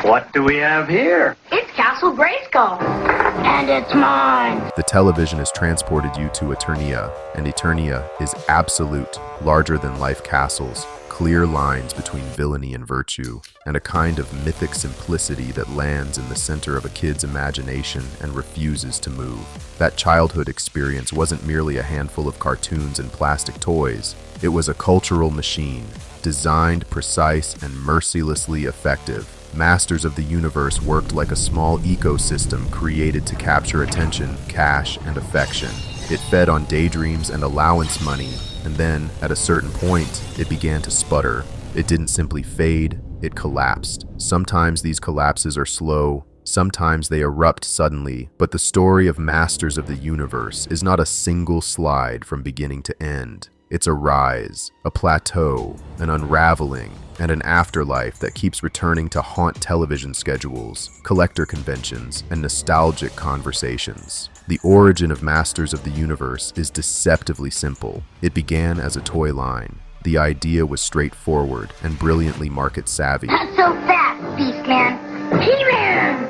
What do we have here? It's Castle Grayskull. And it's mine. The television has transported you to Eternia, and Eternia is absolute, larger-than-life castles, clear lines between villainy and virtue, and a kind of mythic simplicity that lands in the center of a kid's imagination and refuses to move. That childhood experience wasn't merely a handful of cartoons and plastic toys. It was a cultural machine, designed, precise, and mercilessly effective. Masters of the Universe worked like a small ecosystem created to capture attention, cash, and affection. It fed on daydreams and allowance money, and then, at a certain point, it began to sputter. It didn't simply fade, it collapsed. Sometimes these collapses are slow, sometimes they erupt suddenly, but the story of Masters of the Universe is not a single slide from beginning to end. It's a rise, a plateau, an unraveling, and an afterlife that keeps returning to haunt television schedules, collector conventions, and nostalgic conversations. The origin of Masters of the Universe is deceptively simple. It began as a toy line. The idea was straightforward and brilliantly market-savvy. Not so fast, Beastman. He-Man!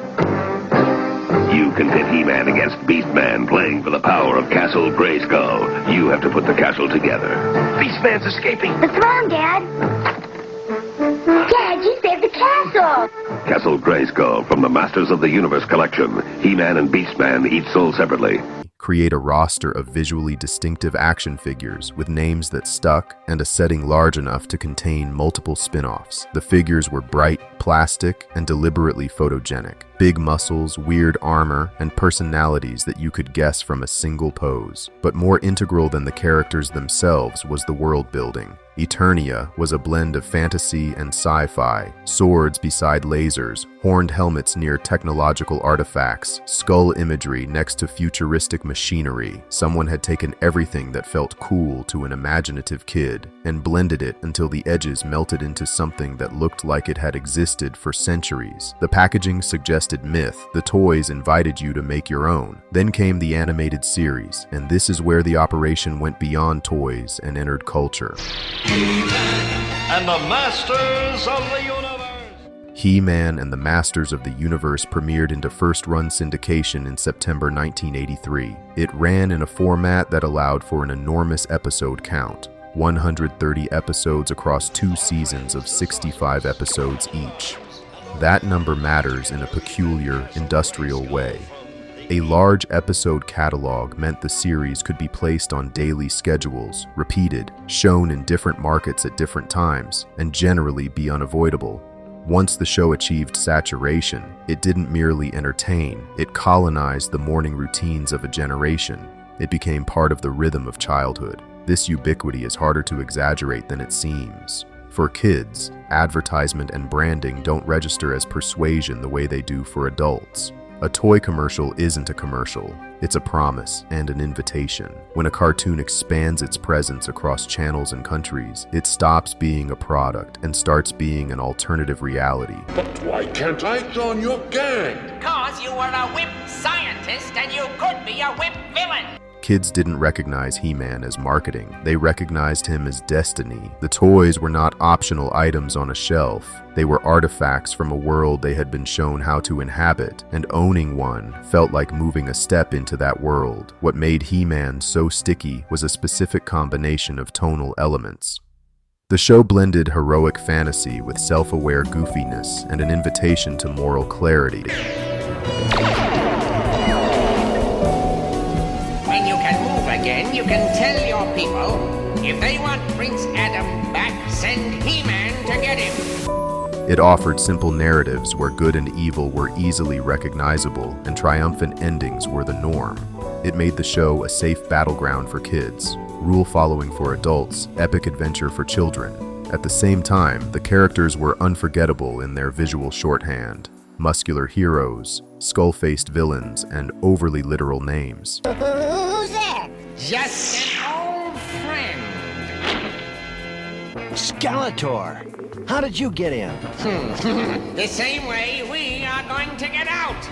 You can pit He-Man against Beastman playing for the power of Castle Grayskull. You have to put the castle together. Beastman's escaping. What's wrong, Dad? Dad, you saved the castle! Castle Grayskull from the Masters of the Universe collection. He-Man and Beastman each sold separately. Create a roster of visually distinctive action figures with names that stuck and a setting large enough to contain multiple spin-offs. The figures were bright, plastic, and deliberately photogenic. Big muscles, weird armor, and personalities that you could guess from a single pose. But more integral than the characters themselves was the world building. Eternia was a blend of fantasy and sci-fi, swords beside lasers, horned helmets near technological artifacts, skull imagery next to futuristic machinery. Someone had taken everything that felt cool to an imaginative kid and blended it until the edges melted into something that looked like it had existed for centuries. The packaging suggested myth, the toys invited you to make your own. Then came the animated series, and this is where the operation went beyond toys and entered culture. And the Masters of the Universe. He-Man and the Masters of the Universe premiered into first-run syndication in September 1983. It ran in a format that allowed for an enormous episode count, 130 episodes across 2 seasons of 65 episodes each. That number matters in a peculiar, industrial way. A large episode catalog meant the series could be placed on daily schedules, repeated, shown in different markets at different times, and generally be unavoidable. Once the show achieved saturation, it didn't merely entertain, it colonized the morning routines of a generation. It became part of the rhythm of childhood. This ubiquity is harder to exaggerate than it seems. For kids, advertisement and branding don't register as persuasion the way they do for adults. A toy commercial isn't a commercial, it's a promise and an invitation. When a cartoon expands its presence across channels and countries, it stops being a product and starts being an alternative reality. But why can't I join your gang? Because you were a whip scientist and you could be a whip villain. Kids didn't recognize He-Man as marketing. They recognized him as destiny. The toys were not optional items on a shelf. They were artifacts from a world they had been shown how to inhabit, and owning one felt like moving a step into that world. What made He-Man so sticky was a specific combination of tonal elements. The show blended heroic fantasy with self-aware goofiness and an invitation to moral clarity. Again, you can tell your people, if they want Prince Adam back, send He-Man to get him. It offered simple narratives where good and evil were easily recognizable and triumphant endings were the norm. It made the show a safe battleground for kids, rule-following for adults, epic adventure for children. At the same time, the characters were unforgettable in their visual shorthand. Muscular heroes, skull-faced villains, and overly literal names. Who's there? Just an old friend. Skeletor, how did you get in? The same way we are going to get out.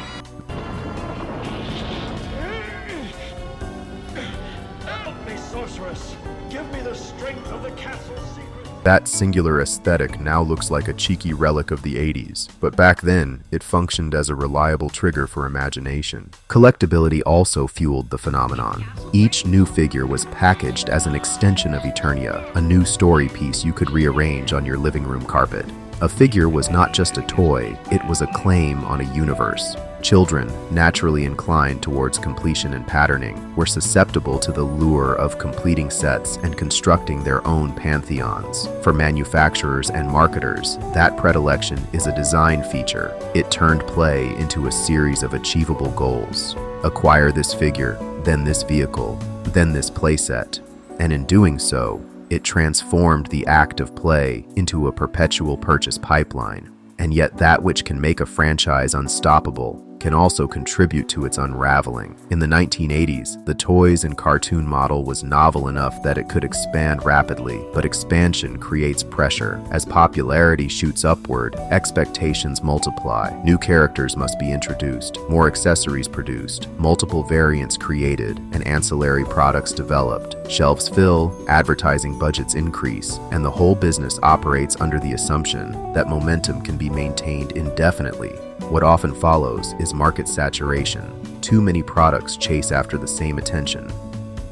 Help me, sorceress. Give me the strength of the castle's secret. That singular aesthetic now looks like a cheeky relic of the 80s, but back then, it functioned as a reliable trigger for imagination. Collectability also fueled the phenomenon. Each new figure was packaged as an extension of Eternia, a new story piece you could rearrange on your living room carpet. A figure was not just a toy, it was a claim on a universe. Children, naturally inclined towards completion and patterning, were susceptible to the lure of completing sets and constructing their own pantheons. For manufacturers and marketers, that predilection is a design feature. It turned play into a series of achievable goals. Acquire this figure, then this vehicle, then this playset. And in doing so, it transformed the act of play into a perpetual purchase pipeline. And yet that which can make a franchise unstoppable can also contribute to its unraveling. In the 1980s, the toys and cartoon model was novel enough that it could expand rapidly, but expansion creates pressure. As popularity shoots upward, expectations multiply. New characters must be introduced, more accessories produced, multiple variants created, and ancillary products developed. Shelves fill, advertising budgets increase, and the whole business operates under the assumption that momentum can be maintained indefinitely. What often follows is market saturation. Too many products chase after the same attention.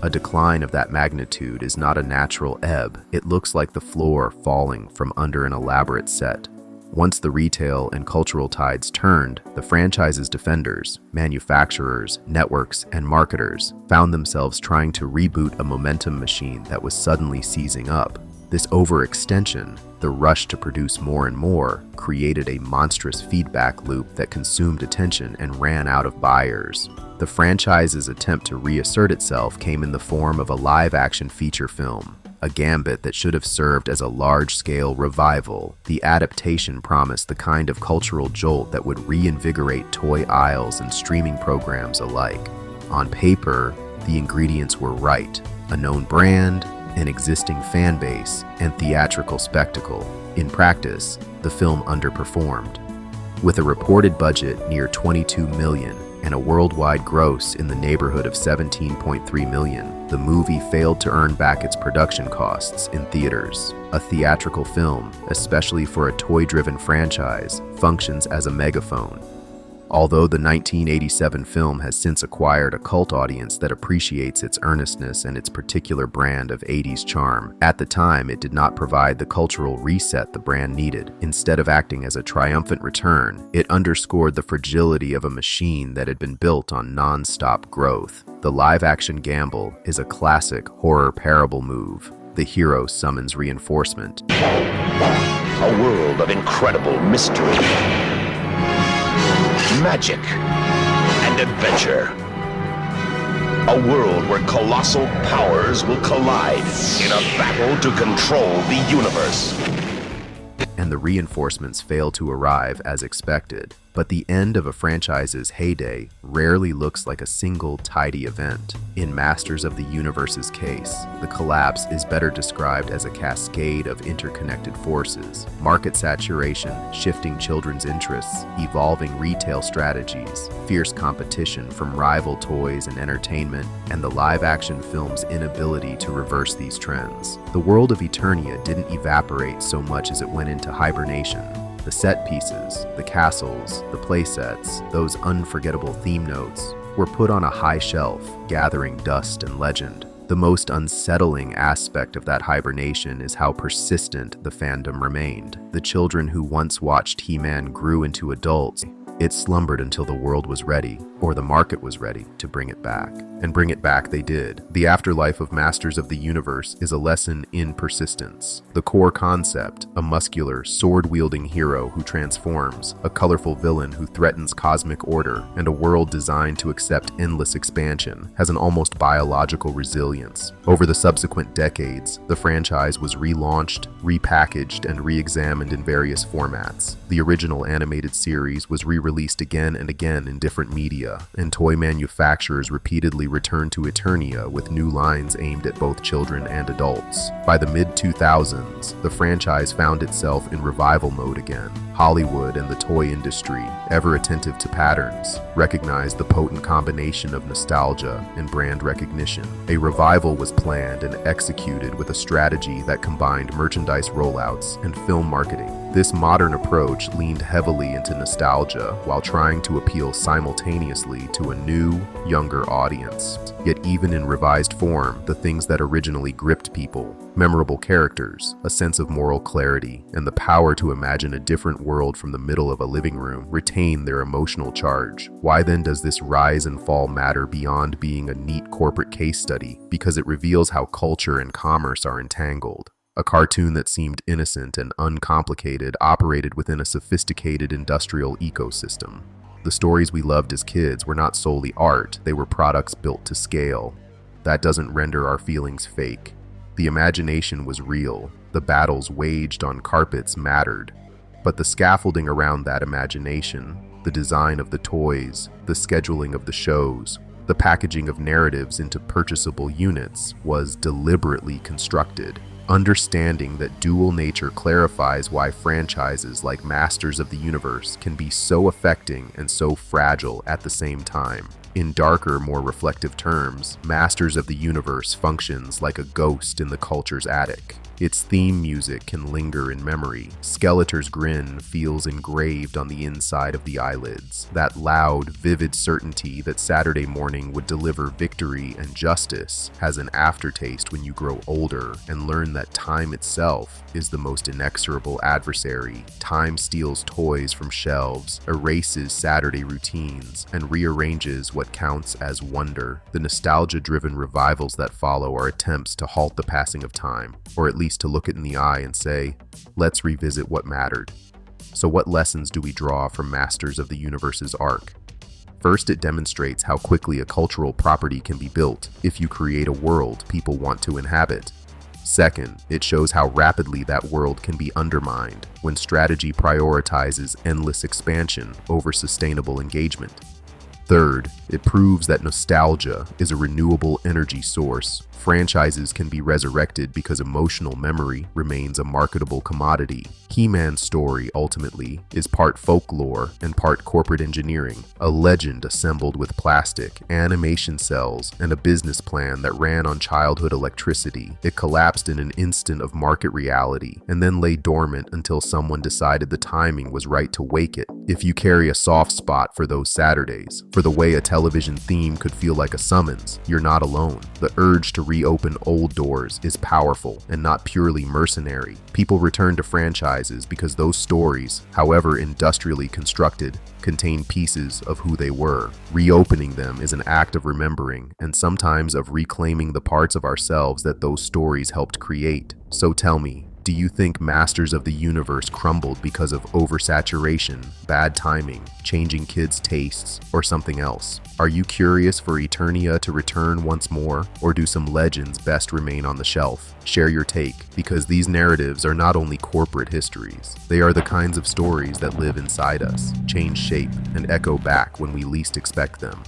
A decline of that magnitude is not a natural ebb. It looks like the floor falling from under an elaborate set. Once the retail and cultural tides turned, the franchise's defenders, manufacturers, networks, and marketers found themselves trying to reboot a momentum machine that was suddenly seizing up. This overextension, the rush to produce more and more, created a monstrous feedback loop that consumed attention and ran out of buyers. The franchise's attempt to reassert itself came in the form of a live-action feature film, a gambit that should have served as a large-scale revival. The adaptation promised the kind of cultural jolt that would reinvigorate toy aisles and streaming programs alike. On paper, the ingredients were right: a known brand, an existing fan base, and theatrical spectacle. In practice, the film underperformed. With a reported budget near $22 million and a worldwide gross in the neighborhood of $17.3 million, the movie failed to earn back its production costs in theaters. A theatrical film, especially for a toy-driven franchise, functions as a megaphone. Although the 1987 film has since acquired a cult audience that appreciates its earnestness and its particular brand of 80s charm, at the time it did not provide the cultural reset the brand needed. Instead of acting as a triumphant return, it underscored the fragility of a machine that had been built on non-stop growth. The live-action gamble is a classic horror parable move. The hero summons reinforcement. A world of incredible mystery, magic, and adventure. A world where colossal powers will collide in a battle to control the universe. And the reinforcements fail to arrive as expected. But the end of a franchise's heyday rarely looks like a single tidy event. In Masters of the Universe's case, the collapse is better described as a cascade of interconnected forces: market saturation, shifting children's interests, evolving retail strategies, fierce competition from rival toys and entertainment, and the live-action film's inability to reverse these trends. The world of Eternia didn't evaporate so much as it went into hibernation. The set pieces, the castles, the playsets, those unforgettable theme notes, were put on a high shelf, gathering dust and legend. The most unsettling aspect of that hibernation is how persistent the fandom remained. The children who once watched He-Man grew into adults. It slumbered until the world was ready, or the market was ready, to bring it back. And bring it back they did. The afterlife of Masters of the Universe is a lesson in persistence. The core concept, a muscular, sword-wielding hero who transforms, a colorful villain who threatens cosmic order, and a world designed to accept endless expansion, has an almost biological resilience. Over the subsequent decades, the franchise was relaunched, repackaged, and re-examined in various formats. The original animated series was rewritten released again and again in different media, and toy manufacturers repeatedly returned to Eternia with new lines aimed at both children and adults. By the mid-2000s, the franchise found itself in revival mode again. Hollywood and the toy industry, ever attentive to patterns, recognized the potent combination of nostalgia and brand recognition. A revival was planned and executed with a strategy that combined merchandise rollouts and film marketing. This modern approach leaned heavily into nostalgia while trying to appeal simultaneously to a new, younger audience. Yet even in revised form, the things that originally gripped people, memorable characters, a sense of moral clarity, and the power to imagine a different world from the middle of a living room, retain their emotional charge. Why then does this rise and fall matter beyond being a neat corporate case study? Because it reveals how culture and commerce are entangled. A cartoon that seemed innocent and uncomplicated operated within a sophisticated industrial ecosystem. The stories we loved as kids were not solely art, they were products built to scale. That doesn't render our feelings fake. The imagination was real. The battles waged on carpets mattered. But the scaffolding around that imagination, the design of the toys, the scheduling of the shows, the packaging of narratives into purchasable units was deliberately constructed. Understanding that dual nature clarifies why franchises like Masters of the Universe can be so affecting and so fragile at the same time. In darker, more reflective terms, Masters of the Universe functions like a ghost in the culture's attic. Its theme music can linger in memory. Skeletor's grin feels engraved on the inside of the eyelids. That loud, vivid certainty that Saturday morning would deliver victory and justice has an aftertaste when you grow older and learn that time itself is the most inexorable adversary. Time steals toys from shelves, erases Saturday routines, and rearranges what counts as wonder. The nostalgia-driven revivals that follow are attempts to halt the passing of time, or at least to look it in the eye and say, let's revisit what mattered. So what lessons do we draw from Masters of the Universe's arc? First, it demonstrates how quickly a cultural property can be built if you create a world people want to inhabit. Second, it shows how rapidly that world can be undermined when strategy prioritizes endless expansion over sustainable engagement. Third, it proves that nostalgia is a renewable energy source. Franchises can be resurrected because emotional memory remains a marketable commodity. He-Man's story, ultimately, is part folklore and part corporate engineering, a legend assembled with plastic, animation cells, and a business plan that ran on childhood electricity. It collapsed in an instant of market reality, and then lay dormant until someone decided the timing was right to wake it. If you carry a soft spot for those Saturdays, for the way a television theme could feel like a summons, you're not alone. The urge to reopen old doors is powerful and not purely mercenary. People return to franchises because those stories, however industrially constructed, contain pieces of who they were. Reopening them is an act of remembering and sometimes of reclaiming the parts of ourselves that those stories helped create. So tell me, do you think Masters of the Universe crumbled because of oversaturation, bad timing, changing kids' tastes, or something else? Are you curious for Eternia to return once more, or do some legends best remain on the shelf? Share your take, because these narratives are not only corporate histories, they are the kinds of stories that live inside us, change shape, and echo back when we least expect them.